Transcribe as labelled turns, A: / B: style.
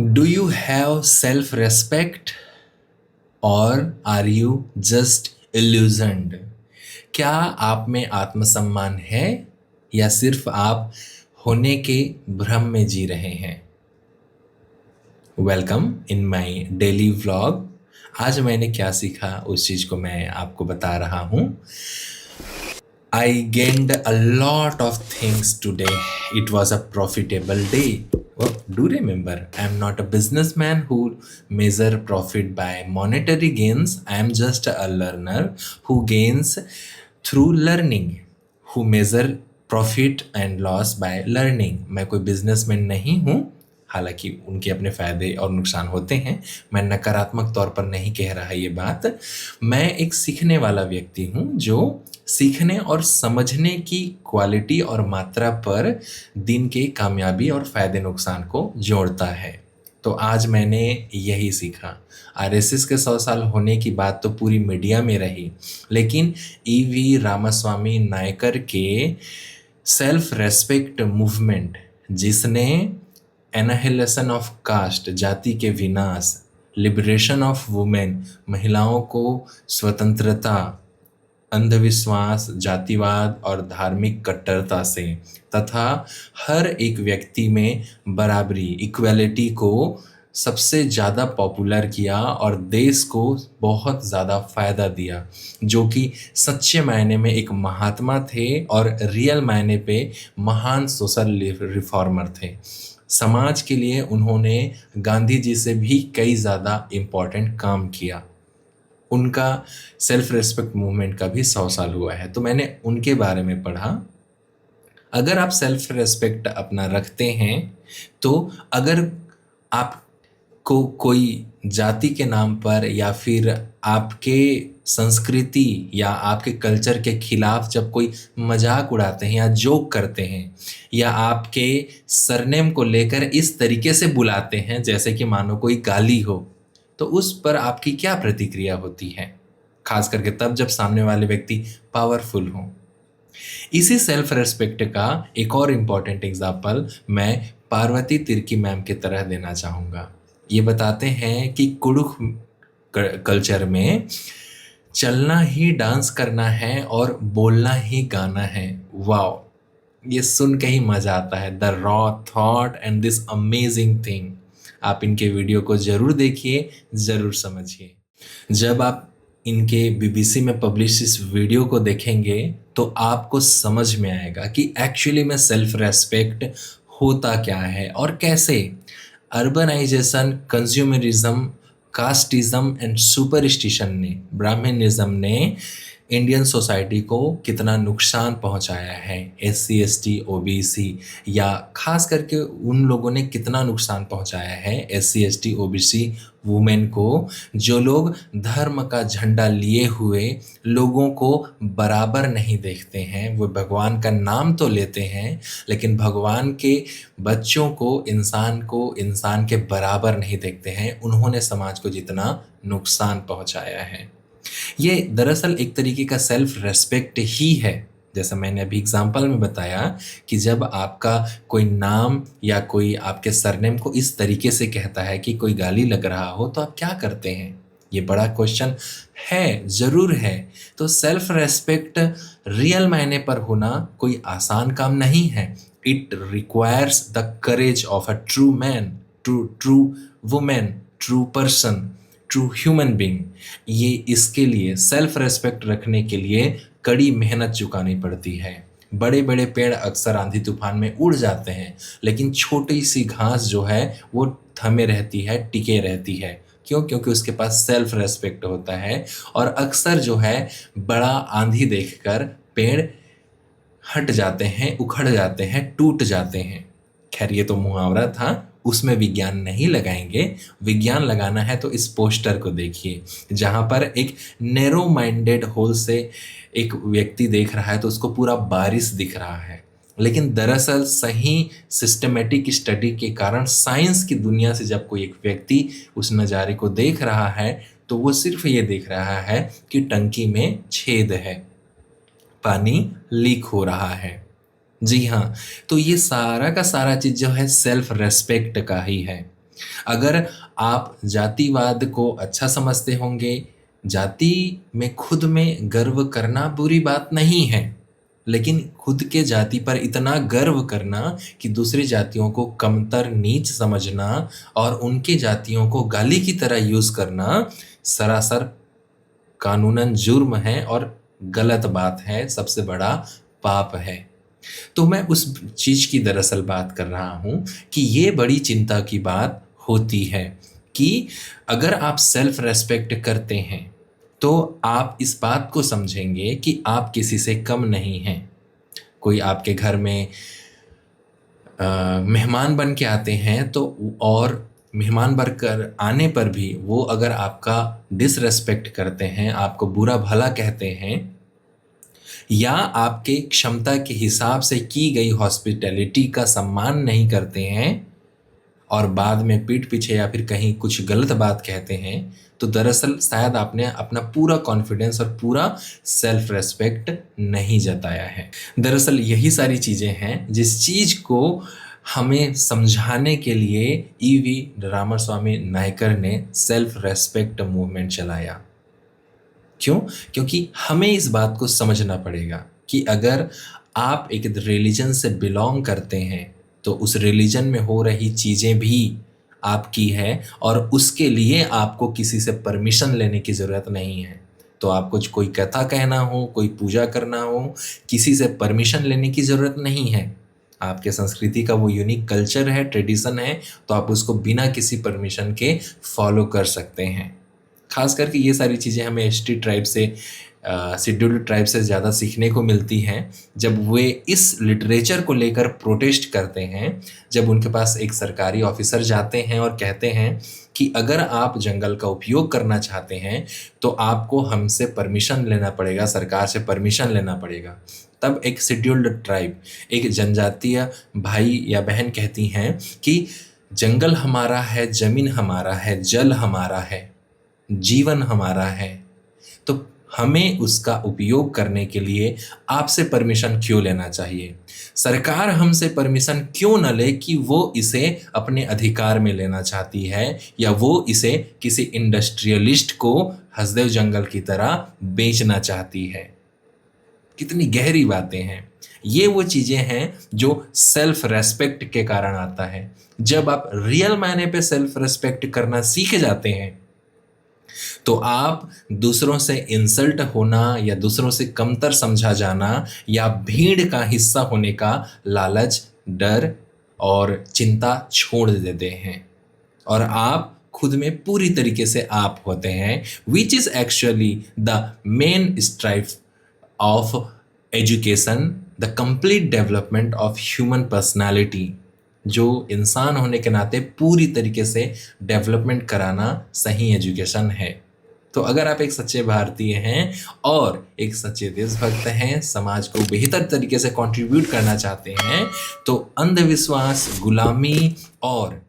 A: Do you have self respect or are you just illusioned? क्या आप में आत्मसम्मान है या सिर्फ आप होने के भ्रम में जी रहे हैं? Welcome in my daily vlog. आज मैंने क्या सीखा उस चीज को मैं आपको बता रहा हूं। I gained a lot of things today. It was a profitable day. Oh, do remember, I am not a businessman who measure profit by monetary gains. I am just a learner who gains through learning, who measure profit and loss by learning. मैं कोई businessman नहीं हूँ, हालांकि उनके अपने फायदे और नुकसान होते हैं। मैं नकारात्मक तौर पर नहीं कह रहा ये बात। मैं एक सीखने वाला व्यक्ति हूँ जो सीखने और समझने की क्वालिटी और मात्रा पर दिन के कामयाबी और फायदे नुकसान को जोड़ता है। तो आज मैंने यही सीखा। आरएसएस के 100 साल होने की बात तो पूरी मीडिया में रही, लेकिन ईवी रामास्वामी नायकर के सेल्फ रेस्पेक्ट मूवमेंट, जिसने एनाहिलेशन ऑफ कास्ट, जाति के विनाश, लिबरेशन ऑफ वुमेन, महिलाओं को स्वतंत्रता, अंधविश्वास, जातिवाद और धार्मिक कट्टरता से तथा हर एक व्यक्ति में बराबरी, इक्वलिटी को सबसे ज़्यादा पॉपुलर किया और देश को बहुत ज़्यादा फायदा दिया, जो कि सच्चे मायने में एक महात्मा थे और रियल मायने पे महान सोशल रिफॉर्मर थे। समाज के लिए उन्होंने गांधी जी से भी कई ज़्यादा इम्पोर्टेंट काम किया। उनका सेल्फ रेस्पेक्ट मूवमेंट का भी 100 साल हुआ है, तो मैंने उनके बारे में पढ़ा। अगर आप सेल्फ रेस्पेक्ट अपना रखते हैं, तो अगर आपको कोई जाति के नाम पर या फिर आपके संस्कृति या आपके कल्चर के खिलाफ जब कोई मजाक उड़ाते हैं या जोक करते हैं या आपके सरनेम को लेकर इस तरीके से बुलाते हैं जैसे कि मानो कोई गाली हो, तो उस पर आपकी क्या प्रतिक्रिया होती है? खास करके तब जब सामने वाले व्यक्ति पावरफुल हो। इसी सेल्फ रेस्पेक्ट का एक और इम्पॉर्टेंट एग्जाम्पल मैं पार्वती तिर्की मैम की तरह देना चाहूँगा। ये बताते हैं कि कुड़ुख कल्चर में चलना ही डांस करना है और बोलना ही गाना है। वाओ, ये सुन के ही मजा आता है। The raw thought and this amazing thing. आप इनके वीडियो को ज़रूर देखिए, ज़रूर समझिए। जब आप इनके बीबीसी में पब्लिश इस वीडियो को देखेंगे तो आपको समझ में आएगा कि एक्चुअली में सेल्फ रेस्पेक्ट होता क्या है और कैसे urbanisation, consumerism, casteism and superstition ने, ब्राह्मणिज्म ने इंडियन सोसाइटी को कितना नुकसान पहुंचाया है। एससी, एसटी, ओबीसी या खास करके उन लोगों ने कितना नुकसान पहुंचाया है एससी, एसटी, ओबीसी वुमेन को, जो लोग धर्म का झंडा लिए हुए लोगों को बराबर नहीं देखते हैं। वो भगवान का नाम तो लेते हैं लेकिन भगवान के बच्चों को, इंसान के बराबर नहीं देखते हैं। उन्होंने समाज को जितना नुकसान पहुंचाया है, ये दरअसल एक तरीके का सेल्फ रेस्पेक्ट ही है। जैसा मैंने अभी एग्जाम्पल में बताया कि जब आपका कोई नाम या कोई आपके सरनेम को इस तरीके से कहता है कि कोई गाली लग रहा हो, तो आप क्या करते हैं? ये बड़ा क्वेश्चन है, ज़रूर है। तो सेल्फ रेस्पेक्ट रियल मायने पर होना कोई आसान काम नहीं है। It requires the courage of a true man, true women, true person, true human being. ये इसके लिए, सेल्फ रेस्पेक्ट रखने के लिए कड़ी मेहनत चुकानी पड़ती है। बड़े बड़े पेड़ अक्सर आंधी तूफान में उड़ जाते हैं, लेकिन छोटी सी घास जो है वो थमे रहती है, टिके रहती है। क्यों? क्योंकि उसके पास सेल्फ रेस्पेक्ट होता है। और अक्सर जो है बड़ा आंधी देखकर पेड़ हट जाते हैं, उखड़ जाते हैं, टूट जाते हैं। खैर, ये तो मुहावरा था, उसमें विज्ञान नहीं लगाएंगे। विज्ञान लगाना है तो इस पोस्टर को देखिए, जहाँ पर एक नैरो माइंडेड होल से एक व्यक्ति देख रहा है तो उसको पूरा बारिश दिख रहा है। लेकिन दरअसल सही सिस्टमेटिक स्टडी के कारण साइंस की दुनिया से जब कोई एक व्यक्ति उस नज़ारे को देख रहा है तो वो सिर्फ ये देख रहा है कि टंकी में छेद है, पानी लीक हो रहा है। जी हाँ, तो ये सारा का सारा चीज़ जो है सेल्फ रेस्पेक्ट का ही है। अगर आप जातिवाद को अच्छा समझते होंगे, जाति में खुद में गर्व करना बुरी बात नहीं है, लेकिन खुद के जाति पर इतना गर्व करना कि दूसरी जातियों को कमतर, नीच समझना और उनकी जातियों को गाली की तरह यूज़ करना सरासर कानूनन जुर्म है और गलत बात है, सबसे बड़ा पाप है। तो मैं उस चीज़ की दरअसल बात कर रहा हूँ कि ये बड़ी चिंता की बात होती है कि अगर आप सेल्फ रेस्पेक्ट करते हैं, तो आप इस बात को समझेंगे कि आप किसी से कम नहीं हैं। कोई आपके घर में मेहमान बन के आते हैं तो और मेहमान बनकर आने पर भी वो अगर आपका डिसरेस्पेक्ट करते हैं, आपको बुरा भला कहते हैं या आपके क्षमता के हिसाब से की गई हॉस्पिटैलिटी का सम्मान नहीं करते हैं और बाद में पीठ पीछे या फिर कहीं कुछ गलत बात कहते हैं, तो दरअसल शायद आपने अपना पूरा कॉन्फिडेंस और पूरा सेल्फ रेस्पेक्ट नहीं जताया है। दरअसल यही सारी चीज़ें हैं जिस चीज़ को हमें समझाने के लिए ईवी रामास्वामी नायकर ने सेल्फ रेस्पेक्ट मूवमेंट चलाया। क्यों? क्योंकि हमें इस बात को समझना पड़ेगा कि अगर आप एक रिलीजन से बिलोंग करते हैं तो उस रिलीजन में हो रही चीज़ें भी आपकी है और उसके लिए आपको किसी से परमिशन लेने की ज़रूरत नहीं है। तो आपको कोई कथा कहना हो, कोई पूजा करना हो, किसी से परमिशन लेने की ज़रूरत नहीं है। आपके संस्कृति का वो यूनिक कल्चर है, ट्रेडिशन है, तो आप उसको बिना किसी परमिशन के फॉलो कर सकते हैं। खास करके ये सारी चीज़ें हमें एसटी ट्राइब से शेड्यूल्ड ट्राइब से ज़्यादा सीखने को मिलती हैं जब वे इस लिटरेचर को लेकर प्रोटेस्ट करते हैं, जब उनके पास एक सरकारी ऑफिसर जाते हैं और कहते हैं कि अगर आप जंगल का उपयोग करना चाहते हैं तो आपको हमसे परमिशन लेना पड़ेगा, सरकार से परमिशन लेना पड़ेगा। तब एक शेड्यूल्ड ट्राइब, एक जनजातीय भाई या बहन कहती हैं कि जंगल हमारा है, ज़मीन हमारा है, जल हमारा है, जीवन हमारा है, तो हमें उसका उपयोग करने के लिए आपसे परमिशन क्यों लेना चाहिए? सरकार हमसे परमिशन क्यों न ले कि वो इसे अपने अधिकार में लेना चाहती है या वो इसे किसी इंडस्ट्रियलिस्ट को हसदेव जंगल की तरह बेचना चाहती है? कितनी गहरी बातें हैं। ये वो चीज़ें हैं जो सेल्फ रेस्पेक्ट के कारण आता है। जब आप रियल मायने पे सेल्फ रेस्पेक्ट करना सीख जाते हैं तो आप दूसरों से इंसल्ट होना या दूसरों से कमतर समझा जाना या भीड़ का हिस्सा होने का लालच, डर और चिंता छोड़ देते हैं और आप खुद में पूरी तरीके से आप होते हैं, which is actually the main strive of education, the complete development of human personality, जो इंसान होने के नाते पूरी तरीके से डेवलपमेंट कराना सही एजुकेशन है। तो अगर आप एक सच्चे भारतीय हैं और एक सच्चे देशभक्त हैं, समाज को बेहतर तरीके से कंट्रीब्यूट करना चाहते हैं, तो अंधविश्वास, गुलामी और